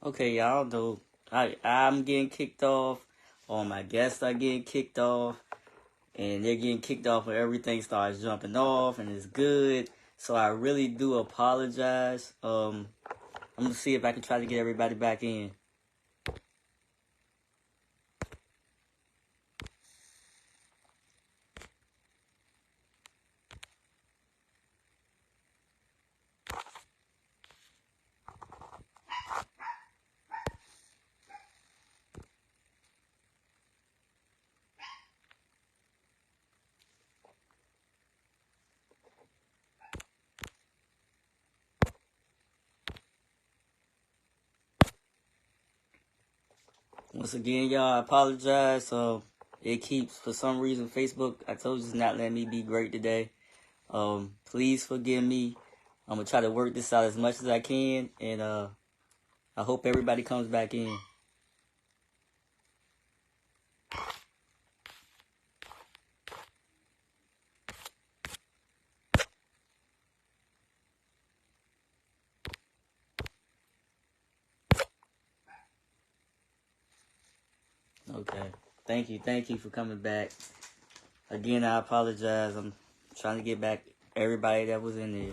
Okay, y'all know I'm getting kicked off, all my guests are getting kicked off, and they're getting kicked off when everything starts jumping off and it's good. So I really do apologize. I'm gonna see if I can try to get everybody back in. Once again, y'all, I apologize. It keeps, for some reason, Facebook, I told you, it's not letting me be great today. Please forgive me. I'm gonna try to work this out as much as I can, and I hope everybody comes back in. Okay. Thank you for coming back. Again, I apologize. I'm trying to get back everybody that was in there.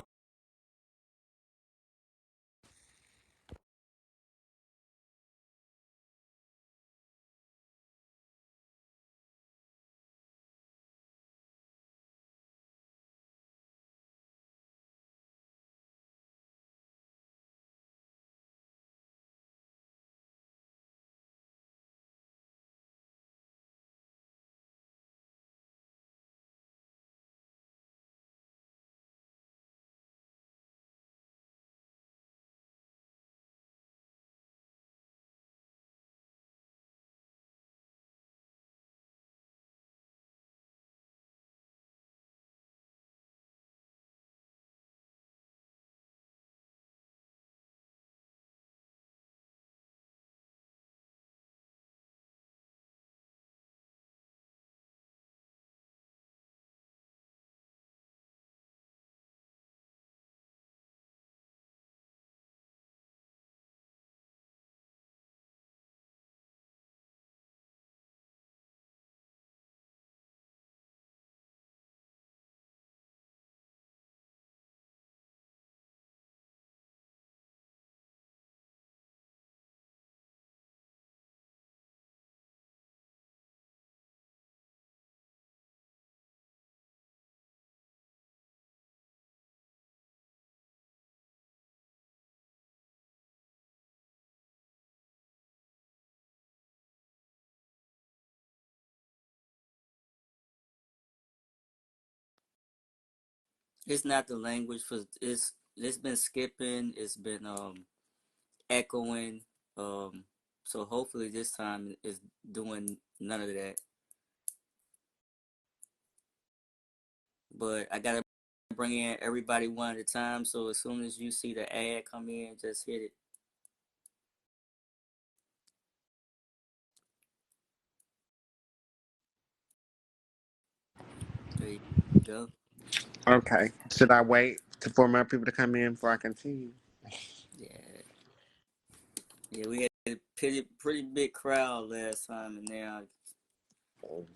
It's not the language for it's been skipping. It's been echoing. Um, so hopefully this time it's doing none of that. But I gotta bring in everybody one at a time. So as soon as you see the ad come in, just hit it. There you go. Okay. Should I wait for more people to come in before I continue? Yeah, yeah. We had a pretty big crowd last time, and now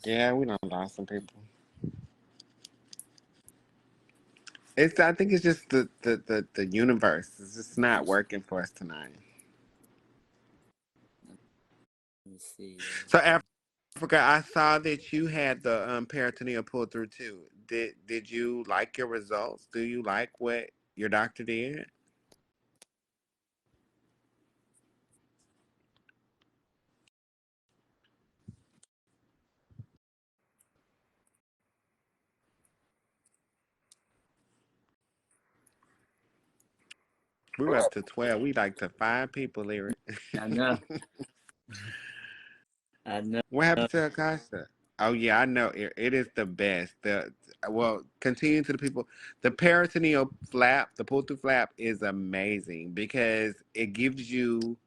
Yeah, we don't lost some people. It's. I think it's just the universe. It's just not let working for us tonight. me see. So Africa, I saw that you had the peritoneal pull through too. Did you like your results? Do you like what your doctor did? We were up to 12. We like to 5 people, Lyric. I know, I know. What happened to Acosta? Oh yeah, I know. It is the best. The well, continue to the people. The peritoneal flap, the pull through flap, is amazing because it gives you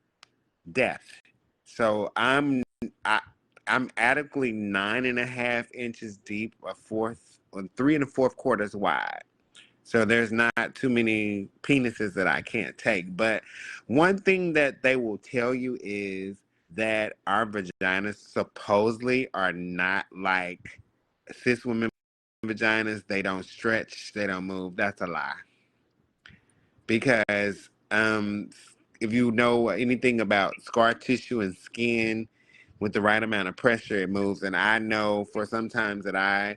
depth. So I, I'm adequately 9.5 inches deep, a fourth, or 3 and a fourth quarters wide. So there's not too many penises that I can't take. But one thing that they will tell you is that our vaginas supposedly are not like cis women vaginas. They don't stretch, they don't move. That's a lie. Because if you know anything about scar tissue and skin, with the right amount of pressure, it moves. And I know for sometimes that I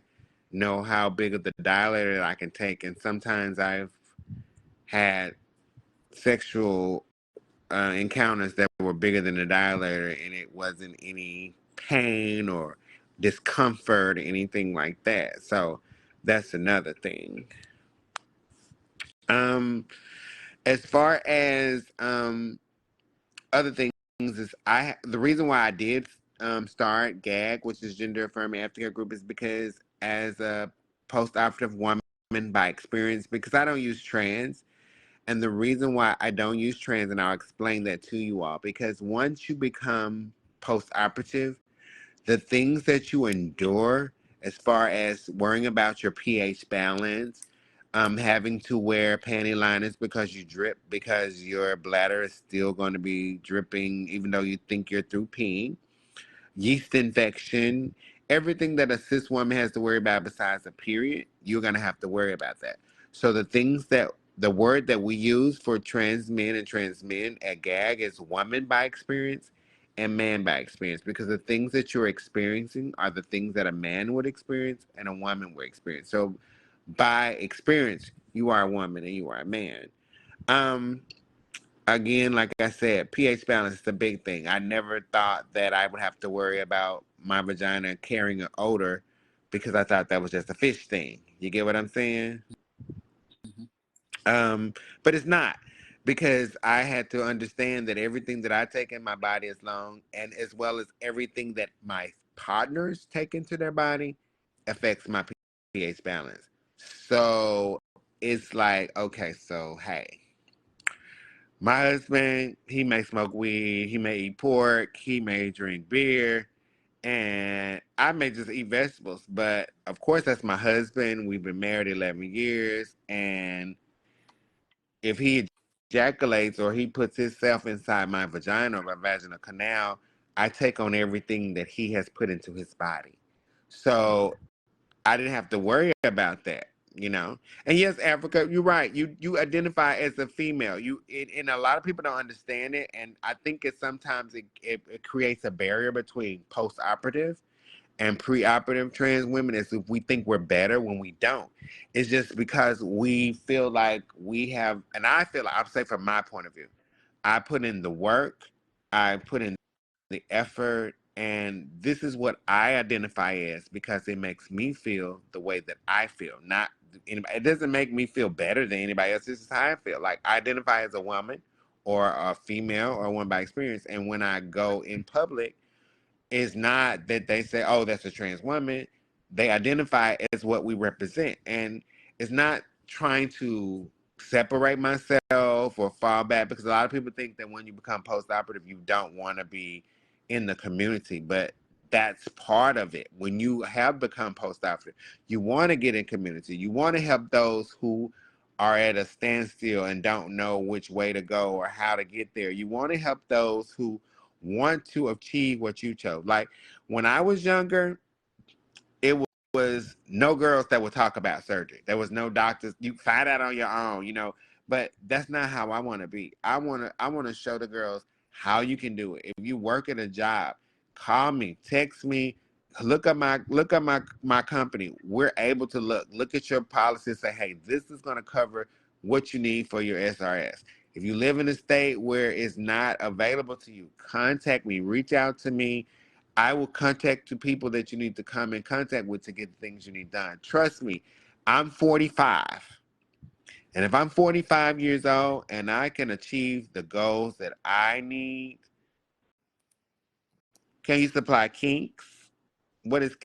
know how big of the dilator that I can take, and sometimes I've had sexual encounters that were bigger than the dilator, and it wasn't any pain or discomfort or anything like that. So that's another thing. Um, as far as other things is the reason why I did start GAG, which is Gender Affirming Aftercare Group, is because as a post-operative woman by experience, because I don't use trans. And the reason why I don't use trans, and I'll explain that to you all, because once you become post-operative, the things that you endure as far as worrying about your pH balance, having to wear panty liners because you drip, because your bladder is still going to be dripping even though you think you're through peeing, yeast infection, everything that a cis woman has to worry about besides a period, you're going to have to worry about that. So the word that we use for trans men at GAG is woman by experience and man by experience, because the things that you're experiencing are the things that a man would experience and a woman would experience. So by experience, you are a woman and you are a man. Um, Again, like I said, pH balance is a big thing. I never thought that I would have to worry about my vagina carrying an odor because I thought that was just a fish thing. You get what I'm saying? Mhm. But it's not, because I had to understand that everything that I take in my body is long, and as well as everything that my partners take into their body affects my pH balance. So it's like, okay, so hey, my husband, he may smoke weed, he may eat pork, he may drink beer, and I may just eat vegetables. But of course, that's my husband. We've been married 11 years, and if he ejaculates or he puts himself inside my vagina or my vaginal canal, I take on everything that he has put into his body. So I didn't have to worry about that. And yes, Africa, you're right. You identify as a female. And a lot of people don't understand it, and I think it creates a barrier between post-operative and pre-operative trans women, as if we think we're better when we don't. It's just because we feel like we have, and I feel like, I'll say from my point of view, I put in the work, I put in the effort, and this is what I identify as, because it makes me feel the way that I feel. Not anybody. It doesn't make me feel better than anybody else. This is how I feel. Like, I identify as a woman or a female or one by experience, and when I go in public, it's not that they say, oh, that's a trans woman. They identify as what we represent. And it's not trying to separate myself or fall back, because a lot of people think that when you become post operative, you don't want to be in the community. But that's part of it. When you have become post operative, you want to get in community. You want to help those who are at a standstill and don't know which way to go or how to get there. You want to help those who want to achieve what you chose. Like, when I was younger, it was no girls that would talk about surgery. There was no doctors. You find out on your own. But that's not how I want to be. I want to show the girls how you can do it. If you work at a job, call me, text me, look up my company. We're able to look at your policy and say, hey, this is going to cover what you need for your SRS. If you live in a state where it's not available to you, contact me, reach out to me. I will contact the people that you need to come in contact with to get the things you need done. Trust me, I'm 45. And if I'm 45 years old and I can achieve the goals that I need, can you supply kinks? What is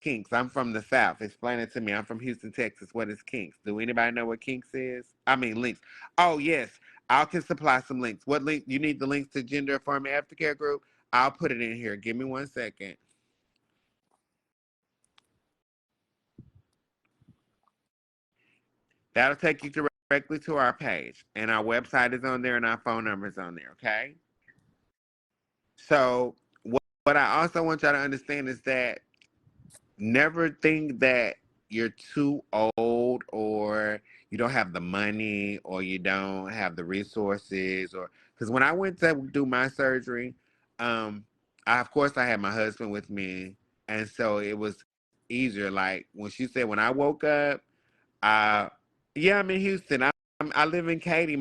kinks? I'm from the South. Explain it to me. I'm from Houston, Texas. What is kinks? Do anybody know what kinks is? I mean, links. Oh, yes. I can supply some links. What link? You need the links to Gender Affirming Aftercare Group? I'll put it in here. Give me 1 second. That'll take you directly to our page, and our website is on there, and our phone number is on there. Okay. So what I also want y'all to understand is that never think that you're too old or you don't have the money or you don't have the resources or because when I went to do my surgery, of course I had my husband with me, and so it was easier. Like when she said when I woke up, uh, yeah, I'm in Houston. I live in Katy.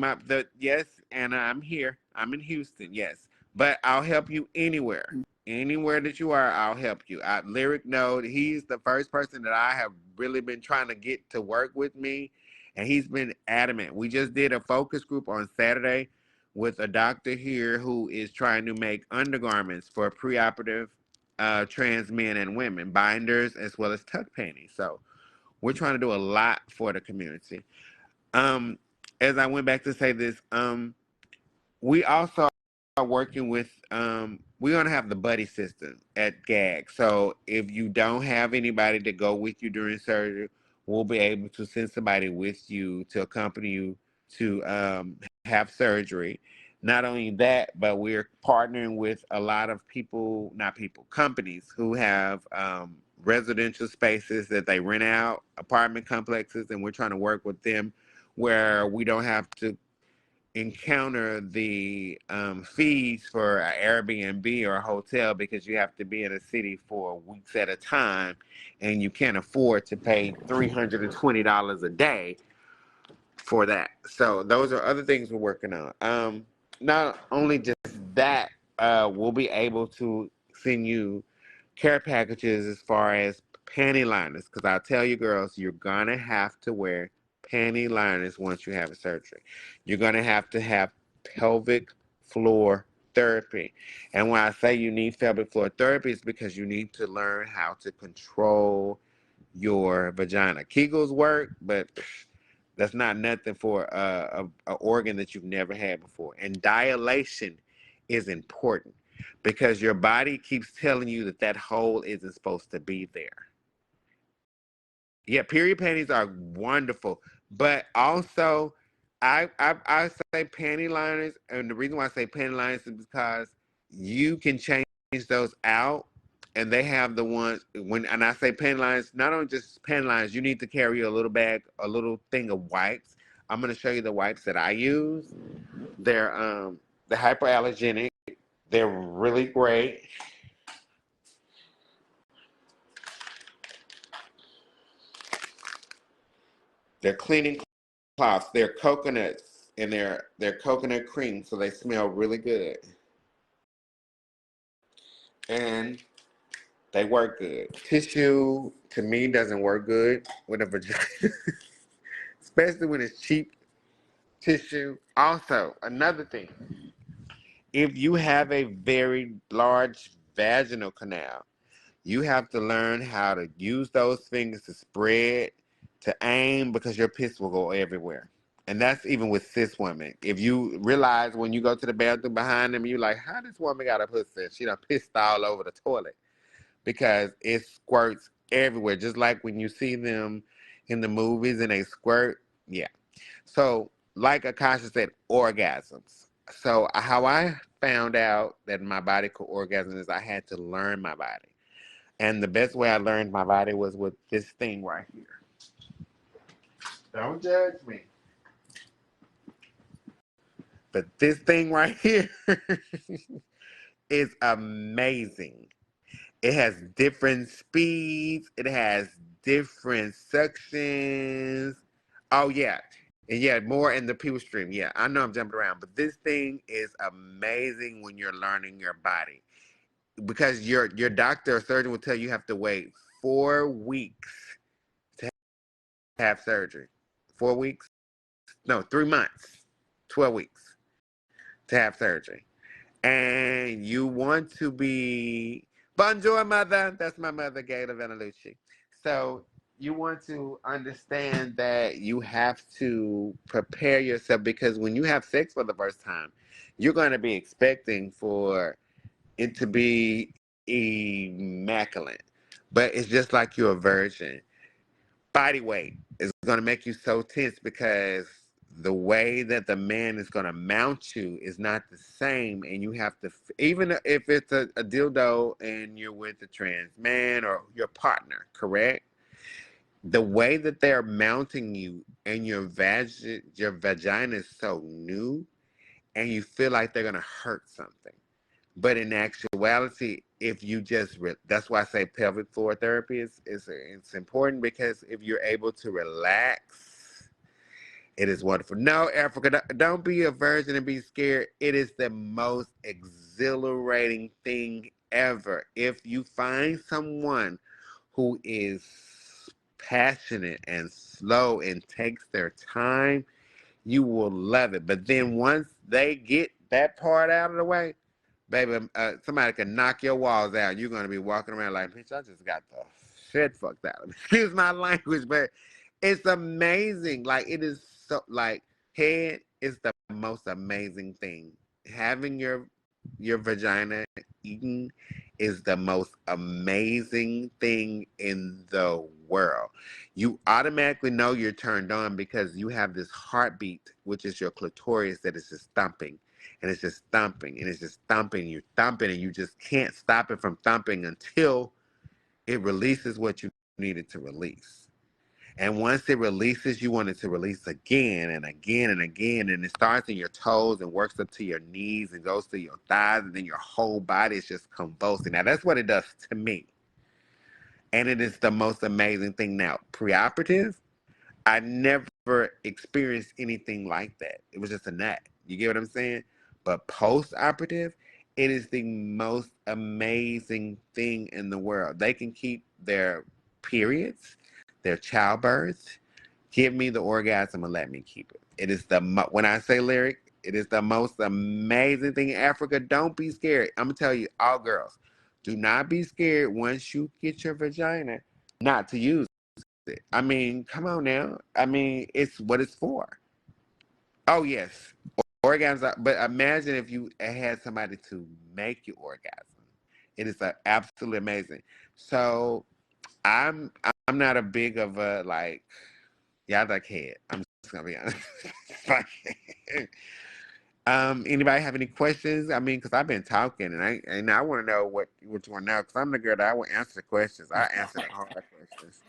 Yes, and I'm here. I'm in Houston. Yes, but I'll help you anywhere. Anywhere that you are, I'll help you. Lyric Node, he's the first person that I have really been trying to get to work with me, and he's been adamant. We just did a focus group on Saturday with a doctor here who is trying to make undergarments for preoperative trans men and women, binders as well as tuck panties. So we're trying to do a lot for the community. Um, as I went back to say this, we also are working with we're gonna have the buddy system at GAG. So if you don't have anybody to go with you during surgery, we'll be able to send somebody with you to accompany you to have surgery. Not only that, but we're partnering with a lot of people, not people, companies who have residential spaces that they rent out, apartment complexes, and we're trying to work with them where we don't have to encounter the fees for an Airbnb or a hotel because you have to be in a city for weeks at a time and you can't afford to pay $320 a day for that. So those are other things we're working on. Not only just that, we'll be able to send you care packages as far as panty liners because I'll tell you girls, you're gonna have to wear panty liners once you have a surgery. You're gonna have pelvic floor therapy. And when I say you need pelvic floor therapy, it's because you need to learn how to control your vagina. Kegels work, but that's not nothing for a organ that you've never had before. And dilation is important because your body keeps telling you that that hole isn't supposed to be there. Yeah, period panties are wonderful, but also I say panty liners, and the reason why I say panty liners is because you can change those out, and they have the ones when and I say panty liners, not only just panty liners, you need to carry a little bag, a little thing of wipes. I'm gonna show you the wipes that I use. They're hypoallergenic. They're really great. They're cleaning cloths. They're coconuts and they're coconut cream, so they smell really good and they work good. Tissue to me doesn't work good with a vagina, especially when it's cheap tissue. Also, another thing, if you have a very large vaginal canal, you have to learn how to use those fingers to spread, to aim, because your piss will go everywhere. And that's even with cis women. If you realize when you go to the bathroom behind them, you're like, how this woman got a pussy? She done pissed all over the toilet because it squirts everywhere. Just like when you see them in the movies and they squirt. Yeah. So, like Akasha said, orgasms. So, how I found out that my body could orgasm is I had to learn my body. And the best way I learned my body was with this thing right here. Don't judge me. But this thing right here is amazing. It has different speeds, it has different suctions. Oh, yeah. And yeah, more in the people stream. Yeah, I know I'm jumping around, but this thing is amazing when you're learning your body because your doctor or surgeon will tell you have to wait 4 weeks to have surgery. 4 weeks? No, 3 months, 12 weeks to have surgery. And you want to be, bonjour, mother. That's my mother, Gaila Venelucci. So you want to understand that you have to prepare yourself because when you have sex for the first time, you're going to be expecting for it to be immaculate. But it's just like you're a virgin. Body weight. It's going to make you so tense because the way that the man is going to mount you is not the same, and you have to, even if it's a dildo and you're with a trans man or your partner, correct? The way that they're mounting you and your vagina is so new, and you feel like they're going to hurt something. But in actuality, if you just that's why I say pelvic floor therapy is it's important, because if you're able to relax, it is wonderful. No, Africa, don't be a virgin and be scared. It is the most exhilarating thing ever. If you find someone who is passionate and slow and takes their time, you will love it. But then once they get that part out of the way, baby, somebody can knock your walls out. You're gonna be walking around like, bitch, I just got the shit fucked out of me. Excuse my language, but it's amazing. Like, it is so, like, head is the most amazing thing. Having your vagina eaten is the most amazing thing in the world. You automatically know you're turned on because you have this heartbeat, which is your clitoris, that is just thumping, and it's just thumping, and it's just thumping. You're thumping, and you just can't stop it from thumping until it releases what you needed to release. And once it releases, you want it to release again and again and again. And it starts in your toes and works up to your knees and goes to your thighs, and then your whole body is just convulsing. Now, that's what it does to me. And it is the most amazing thing. Now, preoperative, I never experienced anything like that. It was just a nut. You get what I'm saying? But post-operative, it is the most amazing thing in the world. They can keep their periods, their childbirth, give me the orgasm and let me keep it. It is when I say lyric, it is the most amazing thing in Africa. Don't be scared. I'm gonna tell you, all girls, do not be scared once you get your vagina not to use it. I mean, come on now. I mean, it's what it's for. Oh yes, orgasms. But imagine if you had somebody to make you orgasm. It is absolutely amazing. So I'm I'm not a big of a like. Yeah, I like head. I'm just gonna be honest. Anybody have any questions? I mean, because I've been talking, and I want to know what you want to know. Because I'm the girl that I will answer the questions. I answer the hard questions.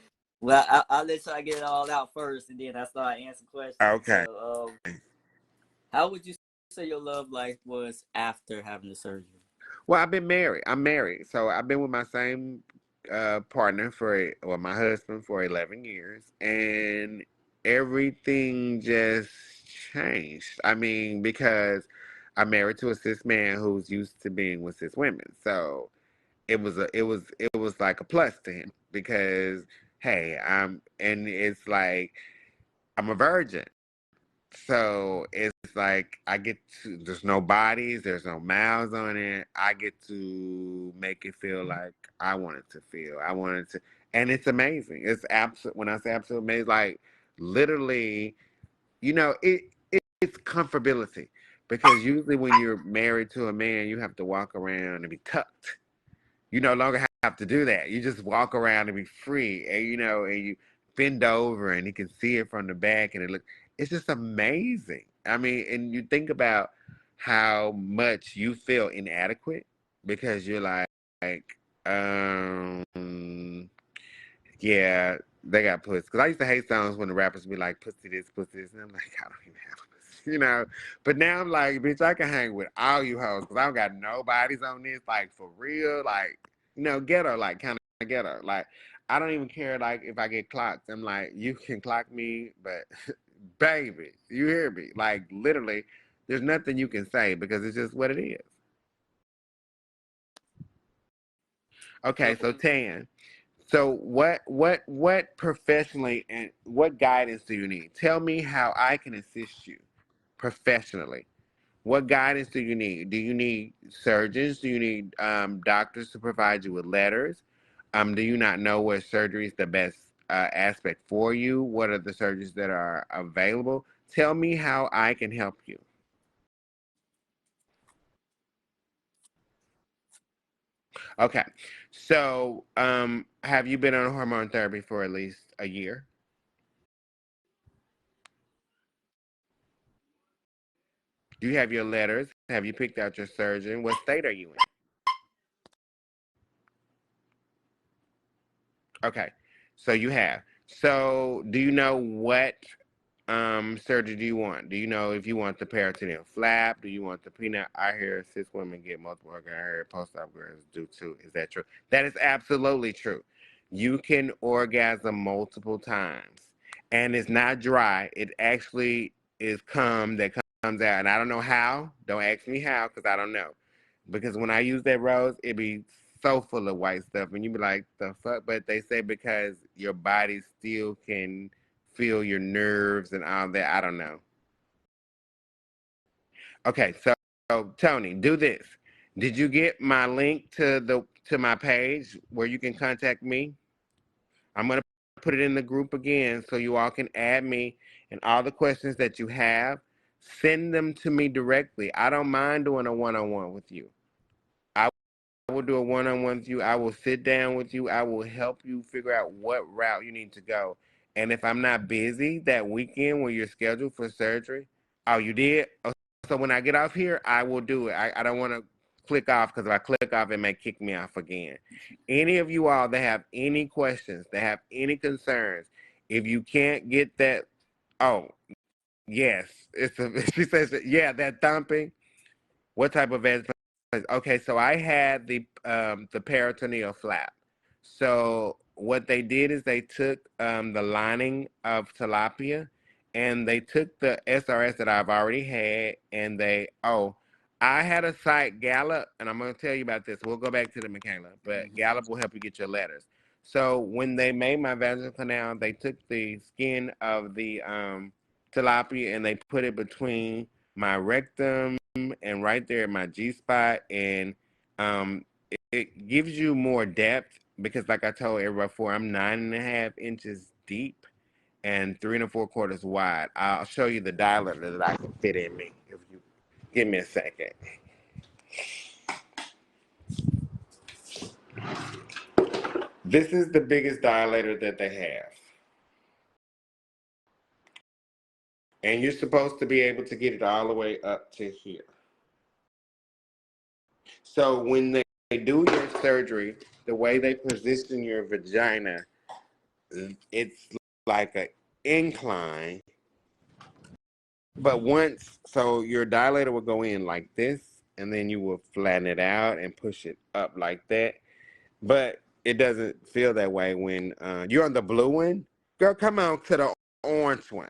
Well, I'll let y'all get it all out first, and then I start answering questions. Okay. How would you say your love life was after having the surgery? Well, I've been married. I'm married, so I've been with my same partner my husband for 11 years, and everything just changed. I mean, because I'm married to a cis man who's used to being with cis women, so it was like a plus to him because hey, and it's like I'm a virgin. So it's like I get to, there's no bodies, there's no mouths on it. I get to make it feel like I want it to feel. I want it to, and it's amazing. It's absolute. When I say absolute amazing, like literally, it's comfortability because usually when you're married to a man, you have to walk around and be tucked. You no longer have to do that. You just walk around and be free, and and you bend over, and you can see it from the back, and it's just amazing. I mean, and you think about how much you feel inadequate because you're like, um, yeah, they got pussy. Because I used to hate songs when the rappers be like, pussy this, and I'm like, I don't even have pussy. But now I'm like, bitch, I can hang with all you hoes because I don't got nobodies on this, like, for real, like, ghetto, like, kind of ghetto. Like, I don't even care, like, if I get clocked. I'm like, you can clock me, but, baby, you hear me? Like, literally, there's nothing you can say because it's just what it is. Okay, So, so Tan. So what professionally and what guidance do you need? Tell me how I can assist you professionally. What guidance do you need? Do you need surgeons? Do you need doctors to provide you with letters? Do you not know what surgery is the best aspect for you? What are the surgeries that are available? Tell me how I can help you. Okay. So have you been on hormone therapy for at least a year? Do you have your letters? Have you picked out your surgeon? What state are you in? Okay. So you have. So do you know what surgery do you want? Do you know if you want the peritoneal flap? Do you want the peanut? I hear cis women get multiple organ. I hear post-op girls do too. Is that true? That is absolutely true. You can orgasm multiple times, and it's not dry. It actually is cum that comes out, and I don't know how. Don't ask me how, because I don't know. Because when I use that rose, it be so full of white stuff, and you be like, the fuck? But they say because your body still can feel your nerves and all that. I don't know. Okay, so Tony, do this. Did you get my link to my page where you can contact me? I'm gonna put it in the group again so you all can add me and all the questions that you have. Send them to me directly. I don't mind doing a one-on-one with you. I will do a one-on-one with you. I will sit down with you. I will help you figure out what route you need to go. And if I'm not busy that weekend when you're scheduled for surgery, oh, you did? Oh, so when I get off here, I will do it. I don't want to click off because if I click off, it may kick me off again. Any of you all that have any questions, that have any concerns, if you can't get that, oh, yes. She says, yeah, that thumping. What type of veg? Okay, so I had the peritoneal flap. So what they did is they took the lining of tilapia, and they took the SRS that I've already had, and I had a site Gallup, and I'm gonna tell you about this. We'll go back to the Michaela, but Gallup will help you get your letters. So when they made my vaginal canal, they took the skin of the tilapia and they put it between my rectum and right there at my G spot, and it gives you more depth because, like I told everybody before, I'm 9.5 inches deep and 3 and 4/4 wide. I'll show you the diameter that I can fit in me if you give me a second. This is the biggest dilator that they have, and you're supposed to be able to get it all the way up to here. So when they do your surgery, the way they position your vagina, it's like an incline. But so your dilator will go in like this, and then you will flatten it out and push it up like that. But it doesn't feel that way when you're on the blue one. Girl, come on to the orange one.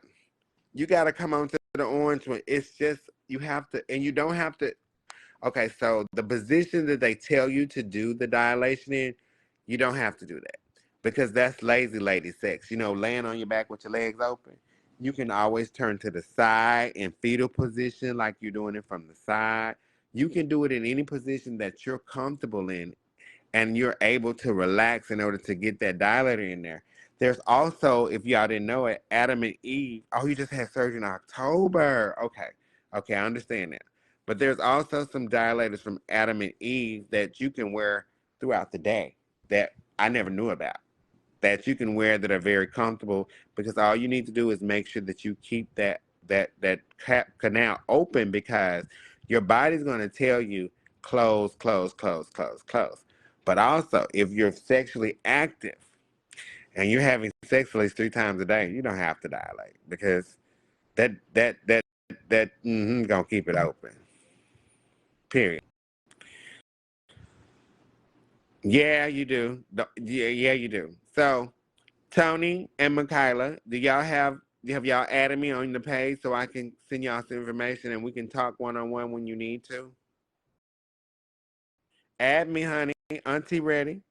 You got to come on to the orange one. It's just, you have to, and you don't have to. Okay, so the position that they tell you to do the dilation in, you don't have to do that because that's lazy lady sex. Laying on your back with your legs open. You can always turn to the side in fetal position like you're doing it from the side. You can do it in any position that you're comfortable in and you're able to relax in order to get that dilator in there. There's also, if y'all didn't know it, Adam and Eve. Oh, you just had surgery in October. Okay. Okay, I understand that. But there's also some dilators from Adam and Eve that you can wear throughout the day that I never knew about. That you can wear that are very comfortable because all you need to do is make sure that you keep that canal open because your body's going to tell you close, close, close, close, close. But also, if you're sexually active and you're having sex at least 3 times a day, you don't have to dilate because that gonna keep it open. Period. Yeah, you do. Yeah, you do. So, Tony and Michaela, have y'all added me on the page so I can send y'all some information and we can talk one-on-one when you need to? Add me, honey. Auntie ready.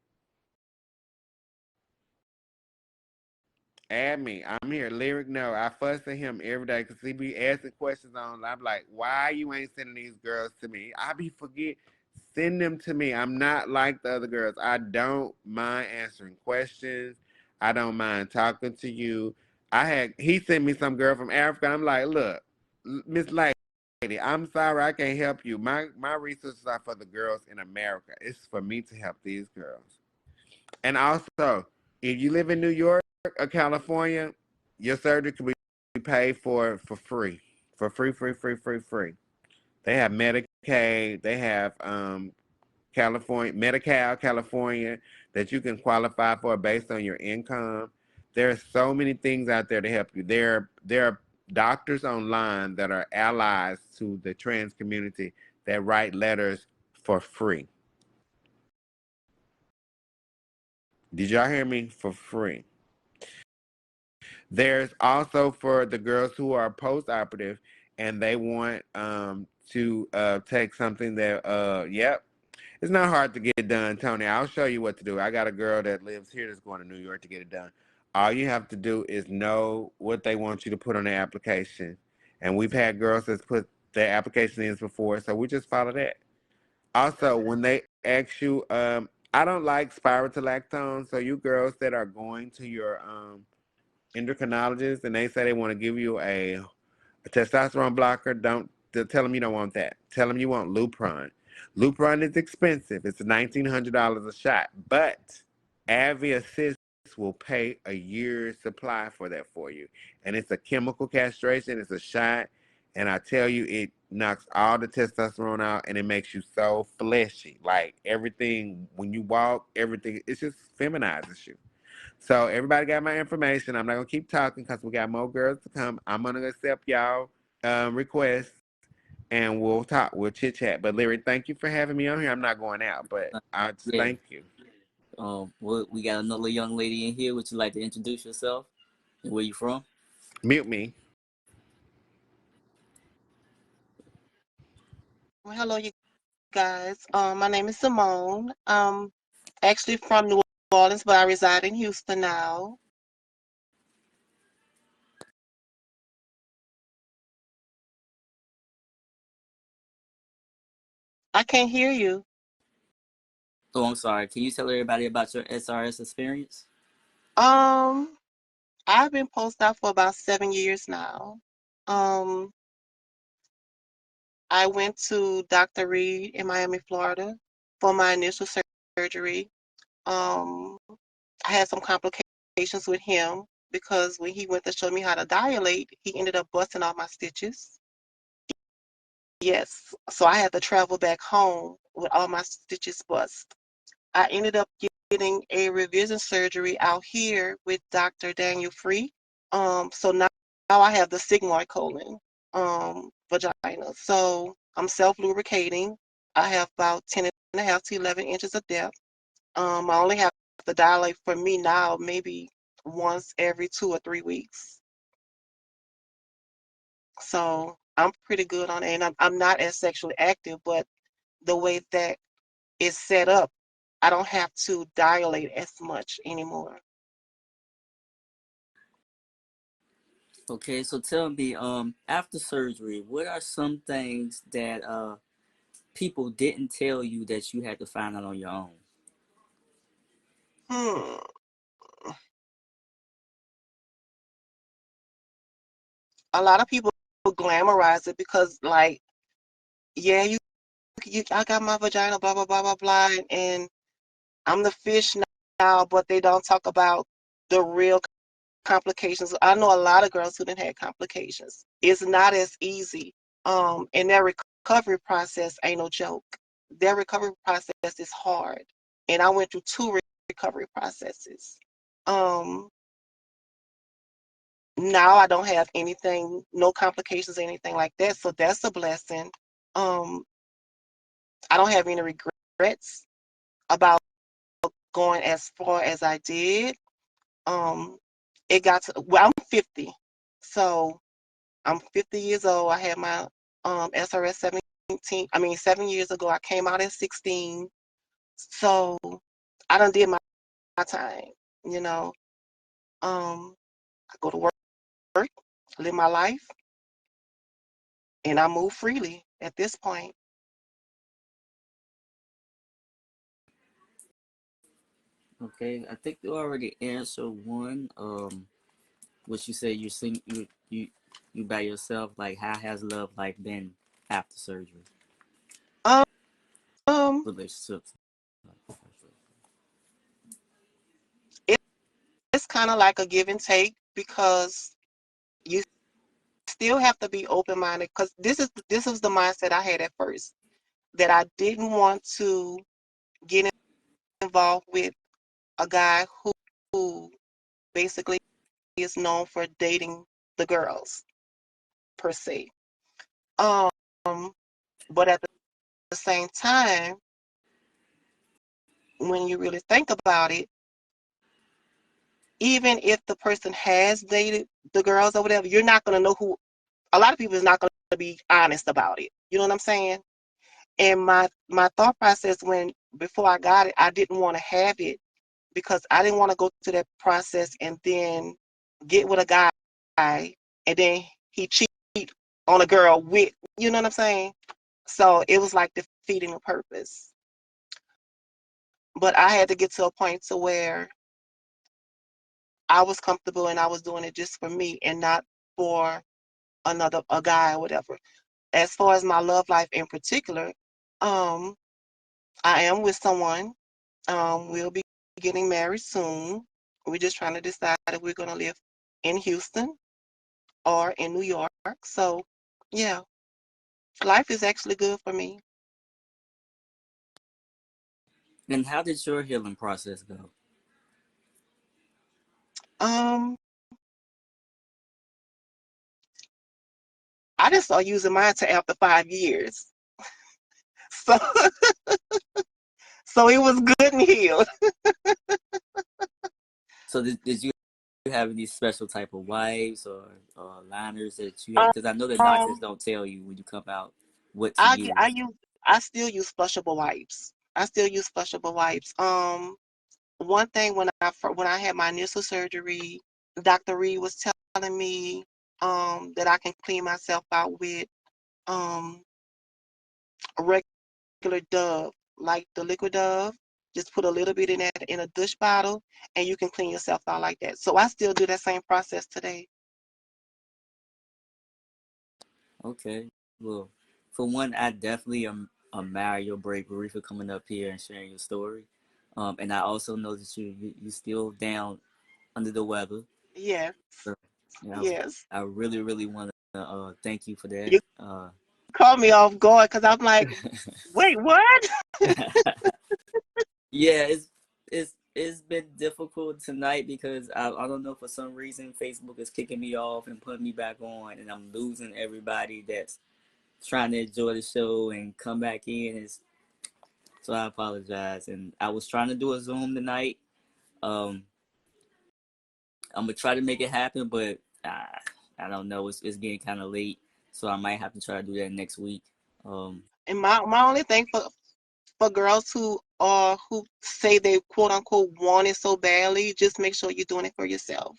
Add me. I'm here. Lyric, no. I fuss at him every day because he be asking questions on. I'm like, why you ain't sending these girls to me? I be forget. Send them to me. I'm not like the other girls. I don't mind answering questions. I don't mind talking to you. He sent me some girl from Africa. I'm like, look, Miss Lady, I'm sorry I can't help you. My resources are for the girls in America. It's for me to help these girls. And also, if you live in New York or California, your surgery can be paid for free. For free, free, free, free, free. They have Medicaid. They have California, Medi-Cal, California, that you can qualify for based on your income. There are so many things out there to help you. There are doctors online that are allies to the trans community that write letters for free. Did y'all hear me? For free. There's also for the girls who are post-operative and they want to take something that yep. It's not hard to get it done, Tony. I'll show you what to do. I got a girl that lives here that's going to New York to get it done. All you have to do is know what they want you to put on the application. And we've had girls that's put their application in before, so we just follow that. Also, when they ask you, I don't like spironolactone, so you girls that are going to your endocrinologist and they say they want to give you a testosterone blocker, don't tell them you don't want that. Tell them you want Lupron. Lupron is expensive. It's $1,900 a shot, but Avi Assist will pay a year's supply for that for you. And it's a chemical castration. It's a shot, and I tell you, it knocks all the testosterone out, and it makes you so fleshy. Like everything when you walk, everything it just feminizes you. So everybody got my information. I'm not gonna keep talking because we got more girls to come. I'm gonna accept y'all requests and we'll talk. We'll chit chat. But Larry, thank you for having me on here. I'm not going out, but I just Yeah. thank you. We got another young lady in here. Would you like to introduce yourself and where you from? Mute me. Hello, you guys. My name is Simone. Actually from New Orleans, but I reside in Houston now. I can't hear you. Oh, I'm sorry. Can you tell everybody about your SRS experience? Um, I've been postdoc for about 7 years now. Um, I went to Dr. Reed in Miami, Florida for my initial surgery. Um, I had some complications with him because when he went to show me how to dilate, he ended up busting all my stitches. Yes, so I had to travel back home with all my stitches bust. I ended up getting a revision surgery out here with Dr. Daniel Free. So now I have the sigmoid colon vagina. So I'm self-lubricating. I have about 10 and a half to 11 inches of depth. I only have to dilate for me now maybe once every 2 or 3 weeks. So I'm pretty good on it. And I'm not as sexually active, but the way that it's set up, I don't have to dilate as much anymore. Okay, so tell me, after surgery, what are some things that people didn't tell you that you had to find out on your own? Hmm. A lot of people glamorize it because, like, yeah, I got my vagina, blah blah blah blah blah, and I'm the fish now, but they don't talk about the real complications. I know a lot of girls who didn't have complications. It's not as easy. And their recovery process ain't no joke. Their recovery process is hard, and I went through two recovery processes. Um, Now I don't have anything, no complications, anything like that. So that's a blessing. Um, I don't have any regrets about going as far as I did. Um, it got to, well, I'm 50. So I'm 50 years old. I had my SRS 7 years ago. I came out at 16. So I done did my time, you know. I go to work, live my life, and I move freely at this point. Okay, I think you already answered one. What you say you by yourself. Like, how has love like been after surgery? Um, um, Relationships. it, it's kind of like a give and take because you still have to be open-minded because this was the mindset I had at first, that I didn't want to get involved with a guy who basically is known for dating the girls per se. Um, but at the same time, when you really think about it, even if the person has dated the girls or whatever, you're not going to know who. A lot of people is not going to be honest about it. You know what I'm saying? And my thought process when before I got it, I didn't want to have it because I didn't want to go through that process and then get with a guy and then he cheat on a girl with, you know what I'm saying? So it was like defeating the purpose. But I had to get to a point to where I was comfortable and I was doing it just for me and not for a guy or whatever. As far as my love life in particular, um, I am with someone. We'll be getting married soon. We're just trying to decide if we're gonna live in Houston or in New York. So yeah, life is actually good for me. And how did your healing process go? Um, I just started using mine to after 5 years. So so it was good and healed. So did you have any special type of wipes or liners that you had? Because I know the doctors Um, don't tell you when you come out what to I I use. use I still use flushable wipes. I still use flushable wipes. One thing when I had my initial surgery, Dr. Reed was telling me that I can clean myself out with a regular Dove, like the liquid Dove. Just put a little bit in that in a dish bottle, and you can clean yourself out like that. So I still do that same process today. Okay. Well, for one, I definitely admire your bravery for coming up here and sharing your story. And I also know that you still down under the weather. Yes, So, yeah, yes. I really really want to thank you for that. You caught me off guard because I'm like, wait, what? Yeah, it's been difficult tonight because I don't know, for some reason Facebook is kicking me off and putting me back on, and I'm losing everybody that's trying to enjoy the show and come back in. So I apologize. And I was trying to do a Zoom tonight. Um, I'm gonna try to make it happen, but I don't know. It's getting kind of late, so I might have to try to do that next week. Um, And my only thing for girls who say they quote unquote want it so badly, just make sure you're doing it for yourself.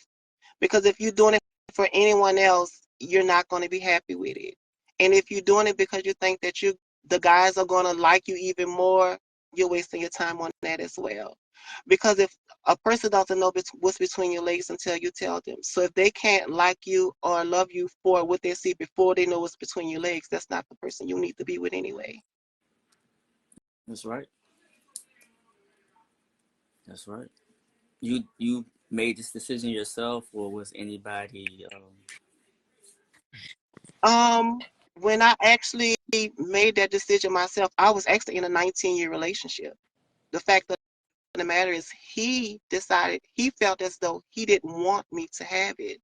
Because if you're doing it for anyone else, you're not going to be happy with it. And if you're doing it because you think that the guys are going to like you even more, you're wasting your time on that as well. Because if a person doesn't know what's between your legs until you tell them, so if they can't like you or love you for what they see before they know what's between your legs, that's not the person you need to be with anyway. that's right. That's right. You made this decision yourself, or was anybody? When I actually made that decision myself, I was actually in a 19-year relationship. The fact of the matter is, he felt as though he didn't want me to have it.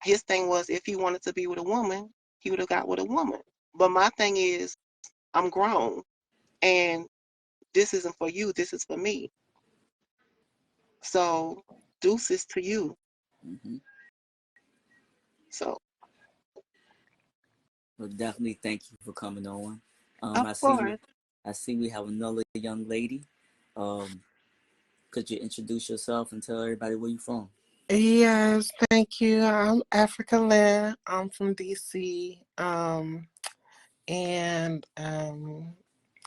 His thing was, if he wanted to be with a woman, he would have got with a woman. But my thing is, I'm grown, and this isn't for you. This is for me. So, deuces to you. Mhm. So, Well, definitely thank you for coming on. of course. I see we have another young lady. Um, could you introduce yourself and tell everybody where you from? Yes, thank you. I'm Africa Lynn. I'm from DC. And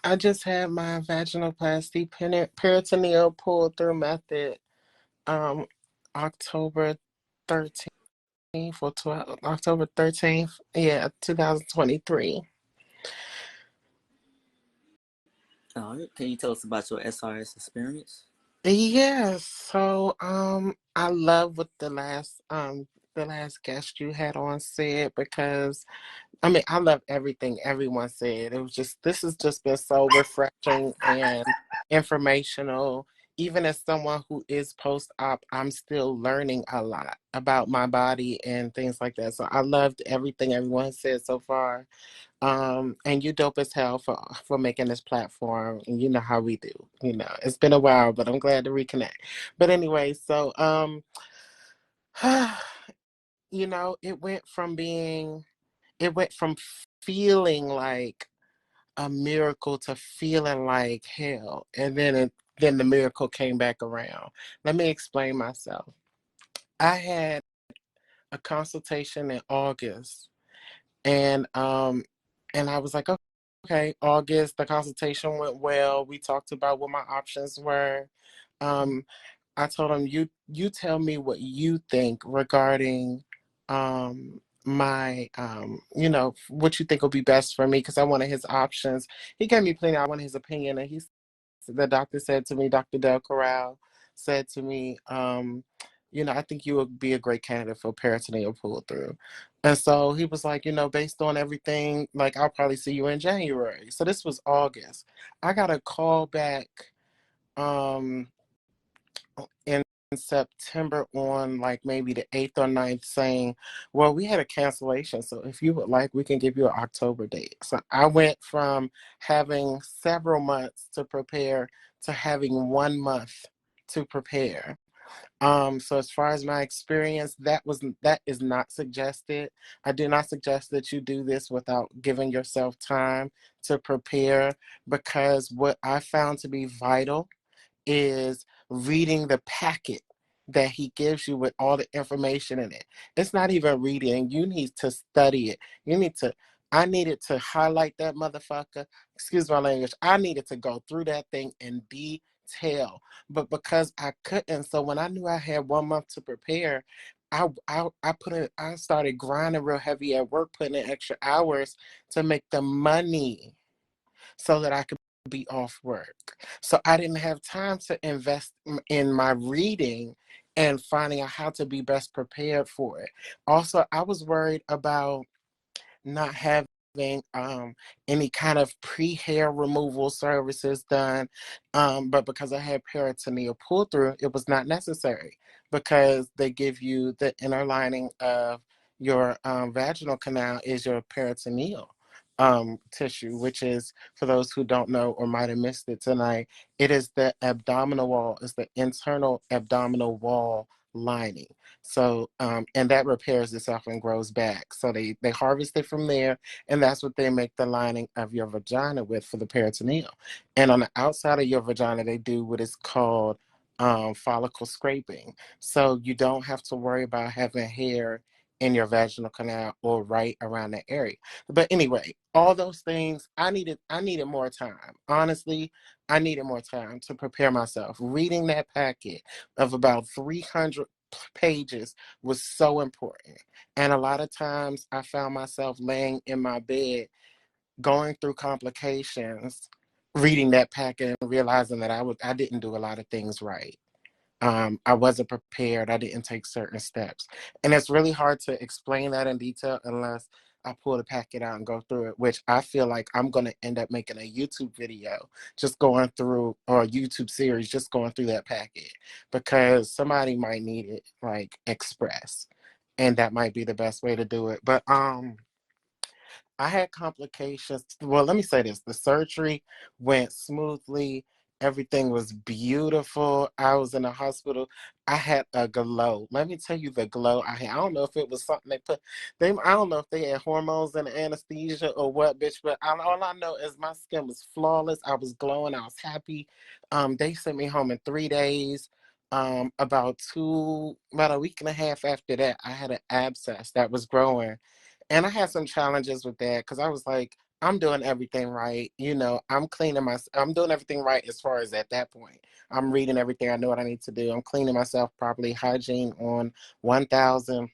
I just had my vaginoplasty peritoneal pull through method um October 13th or 12, October 13th, yeah, 2023. All right. Can you tell us about your SRS experience? Yes, so I love what the last the last guest you had on said, because I mean, I love everything everyone said. It was just, this has just been so refreshing and informational. Even as someone who is post op, I'm still learning a lot about my body and things like that. So I loved everything everyone has said so far. And you dope as hell for making this platform. And you know how we do. You know, it's been a while, but I'm glad to reconnect. But anyway, so you know, it went from feeling like a miracle to feeling like hell. And then the miracle came back around. Let me explain myself. I had a consultation in August, and I was like, okay, August, the consultation went well. We talked about what my options were. Um, I told him, you tell me what you think regarding my you know, what you think will be best for me, because I wanted his options. He gave me plenty. I wanted his opinion, and the doctor said to me, Dr. Del Corral said to me, you know, I think you would be a great candidate for peritoneal pull through. And so he was like, you know, based on everything, like, I'll probably see you in January. So this was August. I got a call back um in September on like maybe the 8th or 9th saying, well, we had a cancellation. So if you would like, we can give you an October date. So I went from having several months to prepare to having 1 month to prepare. So as far as my experience, that is not suggested. I do not suggest that you do this without giving yourself time to prepare, because what I found to be vital is reading the packet that he gives you with all the information in it. It's not even reading. You need to study it. I needed to highlight that motherfucker. Excuse my language. I needed to go through that thing in detail. But because I couldn't, so when I knew I had 1 month to prepare, I started grinding real heavy at work, putting in extra hours to make the money so that I could be off work. So I didn't have time to invest in my reading and finding out how to be best prepared for it. Also, I was worried about not having any kind of pre-hair removal services done. But because I had peritoneal pull through, it was not necessary, because they give you the inner lining of your vaginal canal is your peritoneal tissue, which is, for those who don't know or might have missed it tonight, it is the abdominal wall, it's the internal abdominal wall lining. So, and that repairs itself and grows back. So they harvest it from there, and that's what they make the lining of your vagina with for the peritoneal. And on the outside of your vagina, they do what is called follicle scraping. So you don't have to worry about having hair in your vaginal canal or right around that area. But anyway, all those things, I needed more time. Honestly, I needed more time to prepare myself. Reading that packet of about 300 pages was so important. And a lot of times I found myself laying in my bed going through complications, reading that packet and realizing that I didn't do a lot of things right. I wasn't prepared. I didn't take certain steps. And it's really hard to explain that in detail unless I pull the packet out and go through it, which I feel like I'm going to end up making a YouTube video just going through, or a YouTube series just going through that packet, because somebody might need it like express. And that might be the best way to do it. But I had complications. Well, let me say this. The surgery went smoothly. Everything was beautiful. I was in the hospital. I had a glow. Let me tell you the glow I had. I don't know if it was something I don't know if they had hormones and anesthesia or what, bitch, but all I know is my skin was flawless. I was glowing. I was happy. They sent me home in 3 days. About a week and a half after that, I had an abscess that was growing, and I had some challenges with that, because I was like, I'm doing everything right. You know, I'm doing everything right as far as at that point. I'm reading everything. I know what I need to do. I'm cleaning myself properly, hygiene on 1000.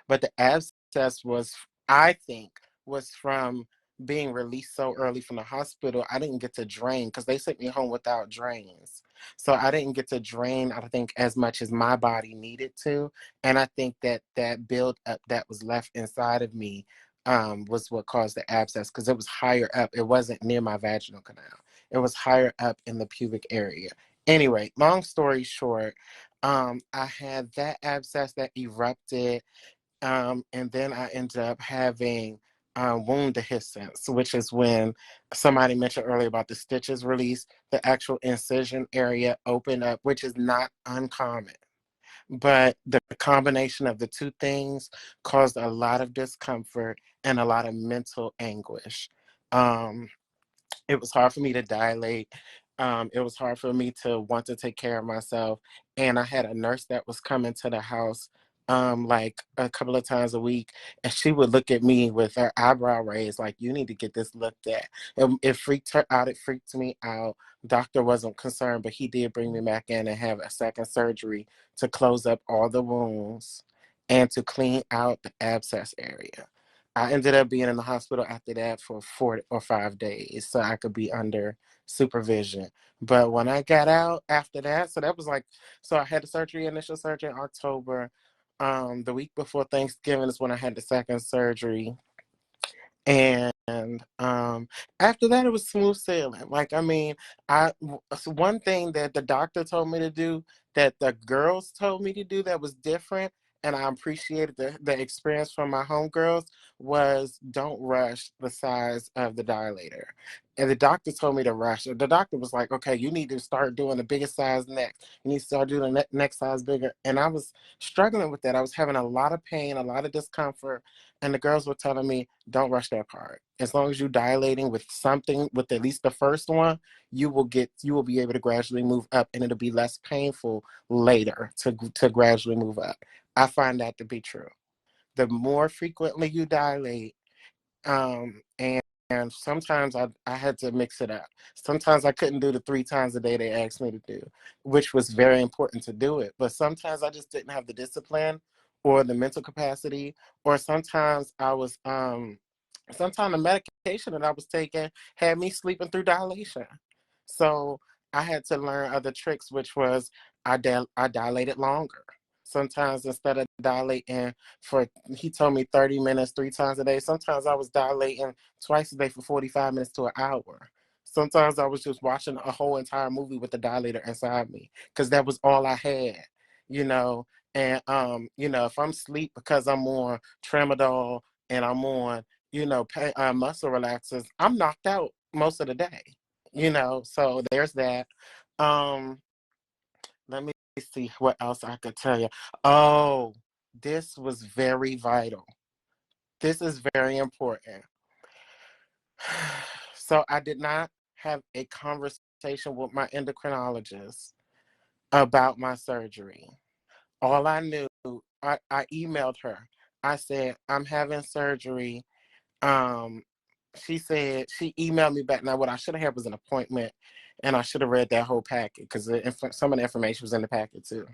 But the abscess was, I think, was from being released so early from the hospital, I didn't get to drain because they sent me home without drains. So I didn't get to drain, I think, as much as my body needed to. And I think that that build up that was left inside of me was what caused the abscess because it was higher up. It wasn't near my vaginal canal. It was higher up in the pubic area. Anyway, long story short, I had that abscess that erupted, and then I ended up having wound dehiscence, which is when somebody mentioned earlier about the stitches release, the actual incision area opened up, which is not uncommon. But the combination of the two things caused a lot of discomfort and a lot of mental anguish. Um, it was hard for me to dilate. It was hard for me to want to take care of myself. And I had a nurse that was coming to the house like a couple of times a week, and she would look at me with her eyebrow raised, like, you need to get this looked at. It freaked her out. It freaked me out. Doctor wasn't concerned, but he did bring me back in and have a second surgery to close up all the wounds and to clean out the abscess area. I ended up being in the hospital after that for 4 or 5 days so I could be under supervision. But when I got out after that, so that was like, so I had the surgery, initial surgery in October. The week before Thanksgiving is when I had the second surgery. And after that, it was smooth sailing. Like, I mean, so one thing that the doctor told me to do that the girls told me to do that was different, and I appreciated the experience from my homegirls, was don't rush the size of the dilator. And the doctor told me to rush. The doctor was like, okay, you need to start doing the biggest size next. You need to start doing the next size bigger. And I was struggling with that. I was having a lot of pain, a lot of discomfort. And the girls were telling me, don't rush that part. As long as you're dilating with something, with at least the first one, you will be able to gradually move up, and it'll be less painful later to gradually move up. I find that to be true. The more frequently you dilate, and sometimes I had to mix it up. Sometimes I couldn't do the 3 times a day they asked me to do, which was very important to do it. But sometimes I just didn't have the discipline or the mental capacity, or sometimes sometimes the medication that I was taking had me sleeping through dilation. So I had to learn other tricks, which was I dilated longer. Sometimes instead of dilating for, he told me 30 minutes 3 times a day, sometimes I was dilating twice a day for 45 minutes to an hour. Sometimes I was just watching a whole entire movie with the dilator inside me because that was all I had, you know. And if I'm asleep because I'm on tramadol and I'm on, muscle relaxers, I'm knocked out most of the day, So there's that. Um, Let me see what else I could tell you. Oh, this was very vital. This is very important. So I did not have a conversation with my endocrinologist about my surgery. All I knew, I emailed her. I said, I'm having surgery. Um, she said, she emailed me back. Now, what I should have had was an appointment, and I should have read that whole packet because some of the information was in the packet too.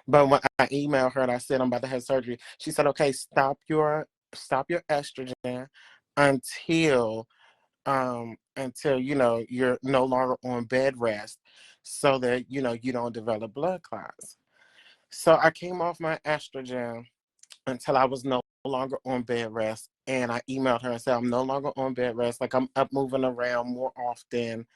But when I emailed her and I said I'm about to have surgery, she said, "Okay, stop your estrogen until you're no longer on bed rest, so that you don't develop blood clots." So I came off my estrogen until I was no longer on bed rest, and I emailed her and said I'm no longer on bed rest, like I'm up moving around more often.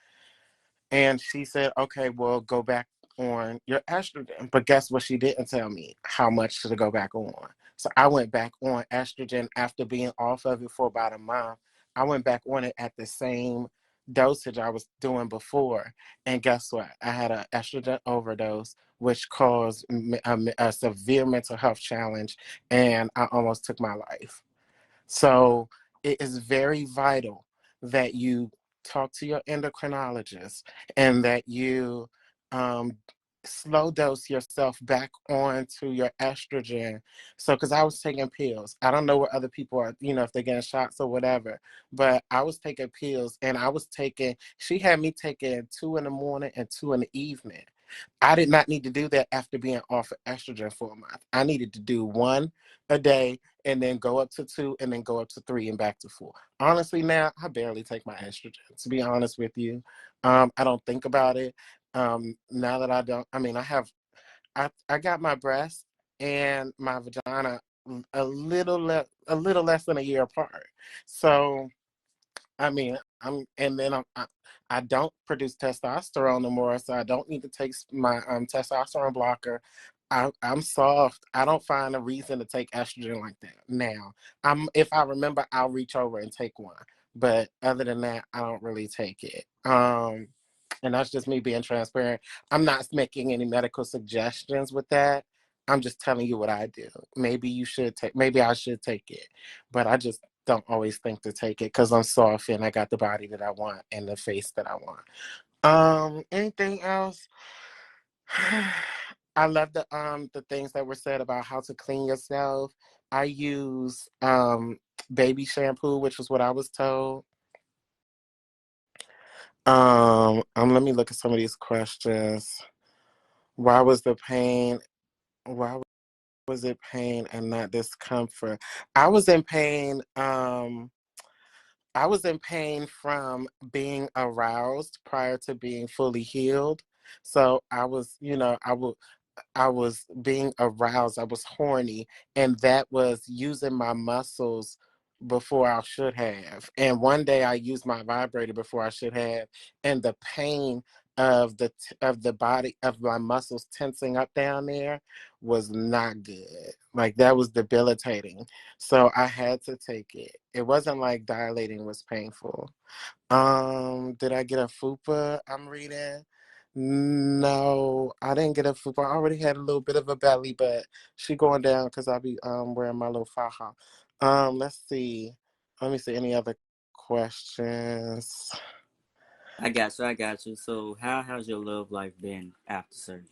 And she said, okay, well, go back on your estrogen. But guess what? She didn't tell me how much to go back on. So I went back on estrogen after being off of it for about a month. I went back on it at the same dosage I was doing before. And guess what? I had an estrogen overdose, which caused a severe mental health challenge. And I almost took my life. So it is very vital that you talk to your endocrinologist and that you um, slow dose yourself back onto your estrogen. So, because I was taking pills, I don't know what other people are, if they're getting shots or whatever, but I was taking pills, and she had me taking 2 in the morning and 2 in the evening. I did not need to do that after being off of estrogen for a month. I needed to do one a day and then go up to 2, and then go up to 3 and back to 4. Honestly, now I barely take my estrogen, to be honest with you. I don't think about it. Now that I don't, I mean, I got my breast and my vagina a little less than a year apart. So I mean, and then I don't produce testosterone no more, so I don't need to take my testosterone blocker. I'm soft. I don't find a reason to take estrogen like that now. If I remember, I'll reach over and take one, but other than that, I don't really take it. And that's just me being transparent. I'm not making any medical suggestions with that. I'm just telling you what I do. Maybe you should take. Maybe I should take it, but I just don't always think to take it because I'm soft and I got the body that I want and the face that I want. Anything else? I love the things that were said about how to clean yourself. I use baby shampoo, which was what I was told. Let me look at some of these questions. Why was the pain? Why was it pain and not discomfort? I was in pain. I was in pain from being aroused prior to being fully healed. So I was, I was being aroused. I was horny, and that was using my muscles before I should have. And one day I used my vibrator before I should have, and the pain of the body of my muscles tensing up down there was not good. Like that was debilitating. So I had to take it. It wasn't like dilating was painful. Did I get a FUPA? I'm reading. No, I didn't get a FUPA. I already had a little bit of a belly, but she going down because I'll be wearing my little faja. Let's see. Let me see any other questions. I got you. I got you. So, how has your love life been after surgery?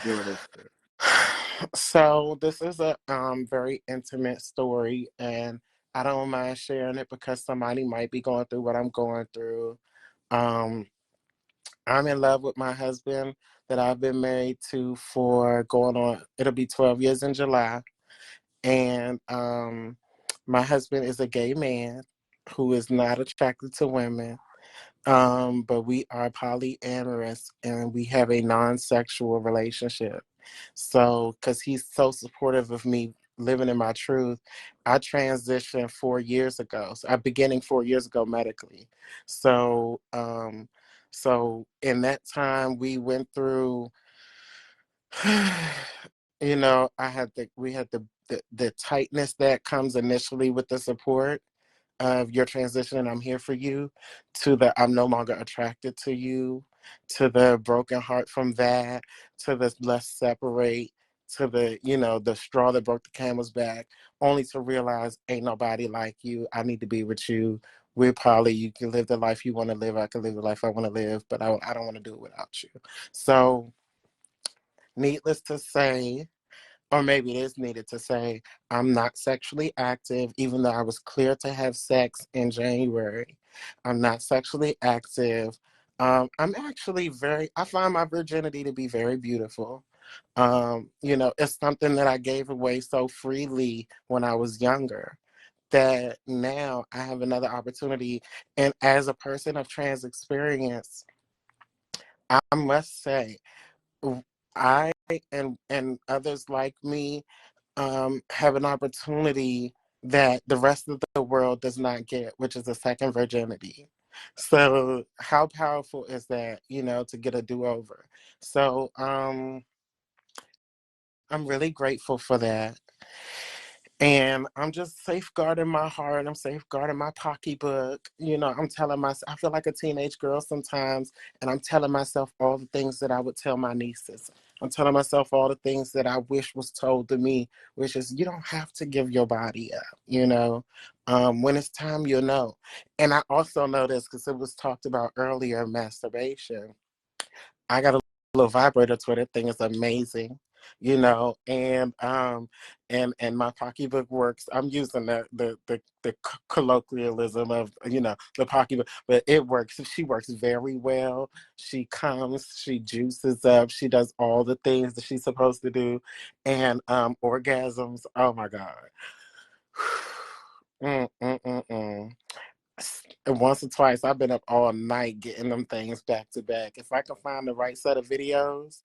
Your relationship. So this is a very intimate story, and I don't mind sharing it because somebody might be going through what I'm going through. Um, I'm in love with my husband that I've been married to for going on, it'll be 12 years in July. And my husband is a gay man who is not attracted to women. But we are polyamorous and we have a non-sexual relationship. So, because he's so supportive of me living in my truth, I transitioned 4 years ago. So, I'm beginning 4 years ago medically. So, so in that time, we went through. We had the tightness that comes initially with the support of your transition and I'm here for you, to the I'm no longer attracted to you, to the broken heart from that, to the let's separate, to the straw that broke the camel's back, only to realize ain't nobody like you. I need to be with you. We're poly. You can live the life you want to live. I can live the life I want to live, but I don't want to do it without you. So, needless to say, or maybe it is needed to say, I'm not sexually active, even though I was clear to have sex in January. I'm not sexually active. I'm actually I find my virginity to be very beautiful. It's something that I gave away so freely when I was younger that now I have another opportunity. And as a person of trans experience, I must say, I and others like me have an opportunity that the rest of the world does not get, which is a second virginity. So how powerful is that, to get a do-over? So I'm really grateful for that. And I'm just safeguarding my heart. I'm safeguarding my pocketbook. I'm telling myself, I feel like a teenage girl sometimes, and I'm telling myself all the things that I would tell my nieces. I'm telling myself all the things that I wish was told to me, which is you don't have to give your body up. When it's time, you'll know. And I also know this because it was talked about earlier, masturbation. I got a little vibrator to it. That thing is amazing, and my pocketbook works. I'm using the colloquialism of the pocketbook, but it works. She works very well. She comes, she juices up, she does all the things that she's supposed to do, and orgasms. Oh my god. Mm. Once or twice, I've been up all night getting them things back to back. If I can find the right set of videos,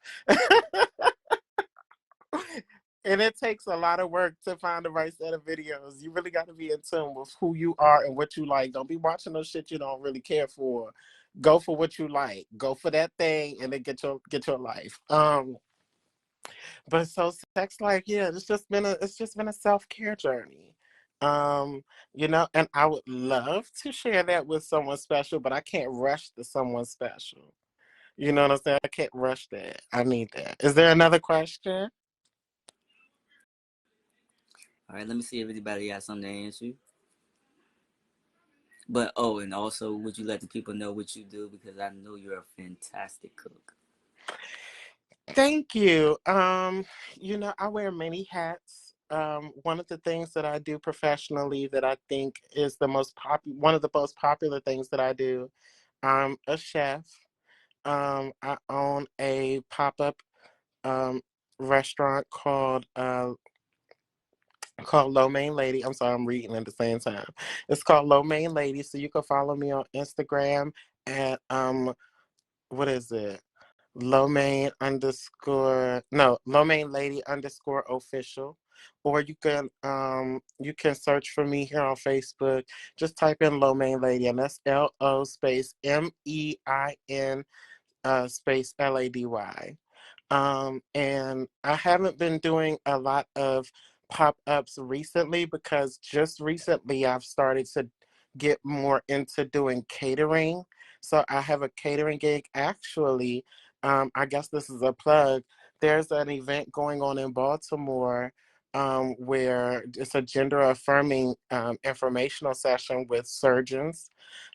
and it takes a lot of work to find the right set of videos. You really got to be in tune with who you are and what you like. Don't be watching no shit you don't really care for. Go for what you like. Go for that thing, and then get your life. But so sex life, yeah, it's just been a self-care journey. Um, and I would love to share that with someone special, but I can't rush to someone special. You know what I'm saying? I can't rush that. I need that. Is there another question? All right, let me see if anybody got something to answer. But oh, and also, would you let the people know what you do? Because I know you're a fantastic cook. Thank you. I wear many hats. One of the things that I do professionally that I think is one of the most popular things that I do. I'm a chef. I own a pop-up um restaurant called Low Main Lady. I'm sorry, I'm reading at the same time. It's called Low Main Lady. So you can follow me on Instagram at what is it? Low Main Lady _ official. Or you can search for me here on Facebook. Just type in Low Main Lady, and that's LO space MEIN space LADY. And I haven't been doing a lot of pop-ups recently because just recently I've started to get more into doing catering. So I have a catering gig. Actually, I guess this is a plug. There's an event going on in Baltimore where it's a gender affirming informational session with surgeons,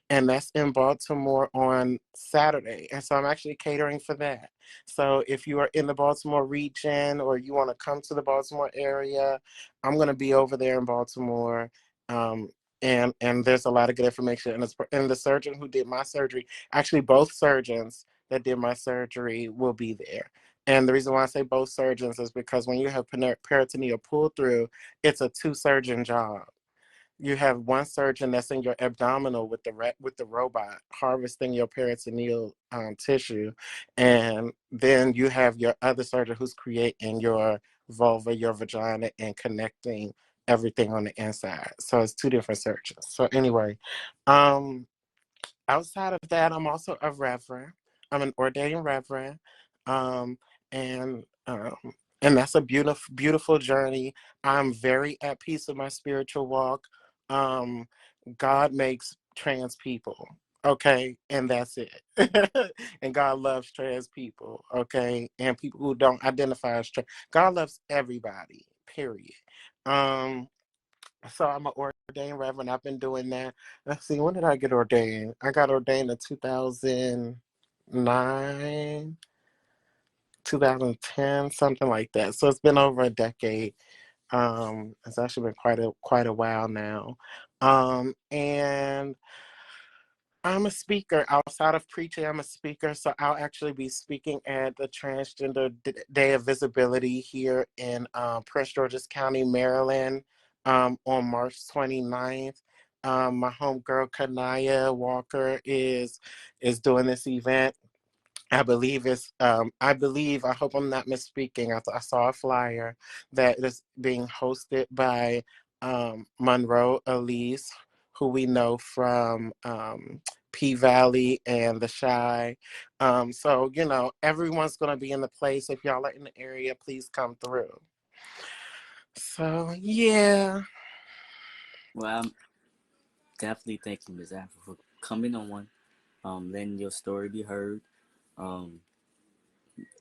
and that's in Baltimore on Saturday. And so I'm actually catering for that. So if you are in the Baltimore region or you want to come to the Baltimore area, I'm going to be over there in Baltimore. Um, and there's a lot of good information. And the surgeon who did my surgery, actually both surgeons that did my surgery will be there. And the reason why I say both surgeons is because when you have peritoneal pull through, it's a two-surgeon job. You have one surgeon that's in your abdominal with the robot harvesting your peritoneal tissue, and then you have your other surgeon who's creating your vulva, your vagina, and connecting everything on the inside. So it's two different surgeons. So anyway, um, outside of that, I'm also a reverend. I'm an ordained reverend, um, and um, and that's a beautiful, beautiful journey. I'm very at peace with my spiritual walk. Um, God makes trans people, okay, and that's it. And God loves trans people, okay, and people who don't identify as trans. God loves everybody. Period. Um, so I'm an ordained reverend. I've been doing that. Let's see, when did I get ordained? I got ordained in 2009, 2010, something like that. So it's been over a decade. It's actually been quite a while now. And I'm a speaker. Outside of preaching, I'm a speaker. So I'll actually be speaking at the Transgender Day of Visibility here in Prince George's County, Maryland, on March 29th. My homegirl Kanaya Walker is doing this event. I hope I'm not misspeaking. I saw a flyer that is being hosted by Monroe Elise, who we know from P Valley and The Shy. So, everyone's going to be in the place. If y'all are in the area, please come through. So, yeah. Well, I'm definitely thank you, Ms. Afro, for coming on, letting your story be heard. Um,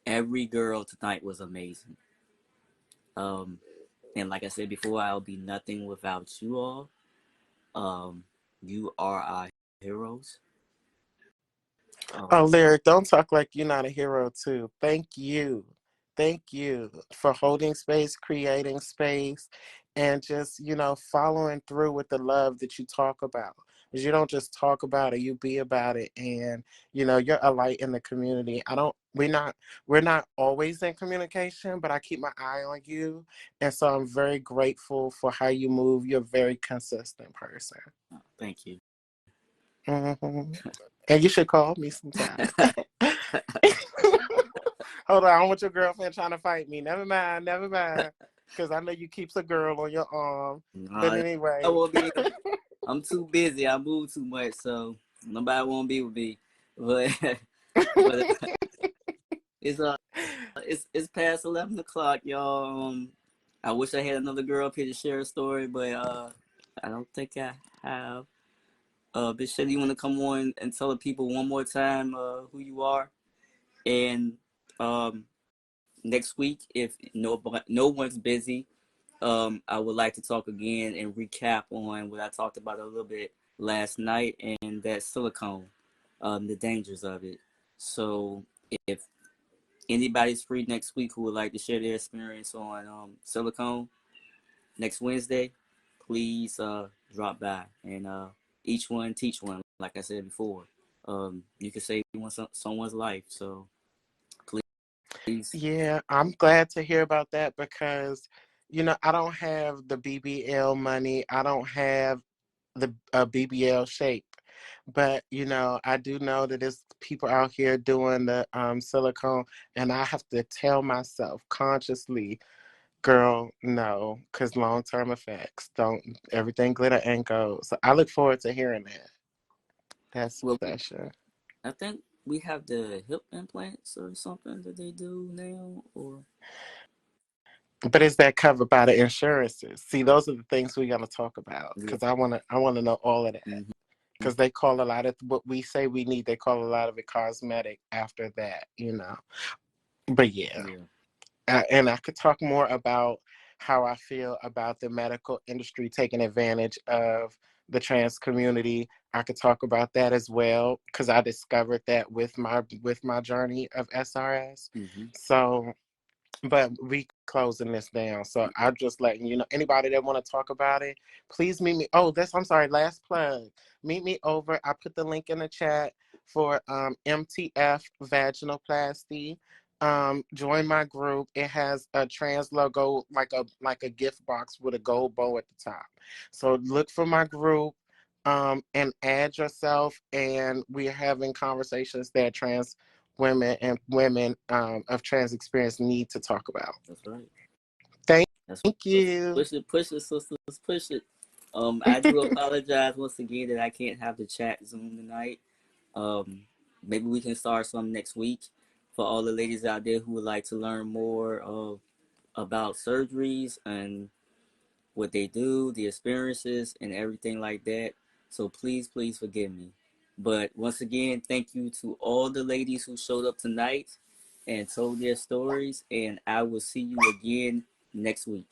every girl tonight was amazing. Um, and like I said before, I'll be nothing without you all. Um, you are our heroes. Oh, Um, Lyric, don't talk like you're not a hero, too. Thank you. Thank you for holding space, creating space, and just, following through with the love that you talk about. is you don't just talk about it, you be about it. And you're a light in the community. I don't we're not always in communication, but I keep my eye on you. And so I'm very grateful for how you move. You're a very consistent person. Oh, thank you. Hmm. And you should call me sometime. Hold on, I don't want your girlfriend trying to fight me. Never mind, never mind. Because I know you keeps a girl on your arm. But Nah, I anyway. won't be. I'm too busy. I move too much, so nobody won't be with me. But but it's it's past 11 o'clock, y'all. I wish I had another girl up here to share a story, but I don't think I have. Bitch, you want to come on and tell the people one more time who you are, and um, next week, if no one's busy, I would like to talk again and recap on what I talked about a little bit last night, and that silicone, the dangers of it. So if anybody's free next week who would like to share their experience on silicone next Wednesday, please drop by and each one teach one. Like I said before, you can save someone's life. So please. Yeah, I'm glad to hear about that because, I don't have the BBL money. I don't have the BBL shape. But, I do know that there's people out here doing the silicone, and I have to tell myself consciously, girl, no, because long-term effects don't, everything glitter and gold. So I look forward to hearing that Well, session. I think we have the hip implants or something that they do now, or But is that covered by the insurances? See, those are the things we're gonna talk about yeah. because I wanna know all of that Mm-hmm. because they call a lot of what we say we need. They call a lot of it cosmetic after that. But yeah, Yeah. and I could talk more about how I feel about the medical industry taking advantage of the trans community. I could talk about that as well because I discovered that with my journey of SRS. Mm-hmm. So but we closing this down. So I'm just letting anybody that want to talk about it, please meet me. Oh, I'm sorry, last plug. Meet me over. I put the link in the chat for MTF vaginoplasty. Join my group. It has a trans logo, like a gift box with a gold bow at the top. So look for my group. And add yourself, and we're having conversations that trans women and women of trans experience need to talk about. That's right. Thank That's you. push it, sisters, push it. I do apologize once again that I can't have the chat Zoom tonight. Um, maybe we can start some next week for all the ladies out there who would like to learn more of about surgeries and what they do, the experiences, and everything like that. So please forgive me. But once again, thank you to all the ladies who showed up tonight and told their stories. And I will see you again next week.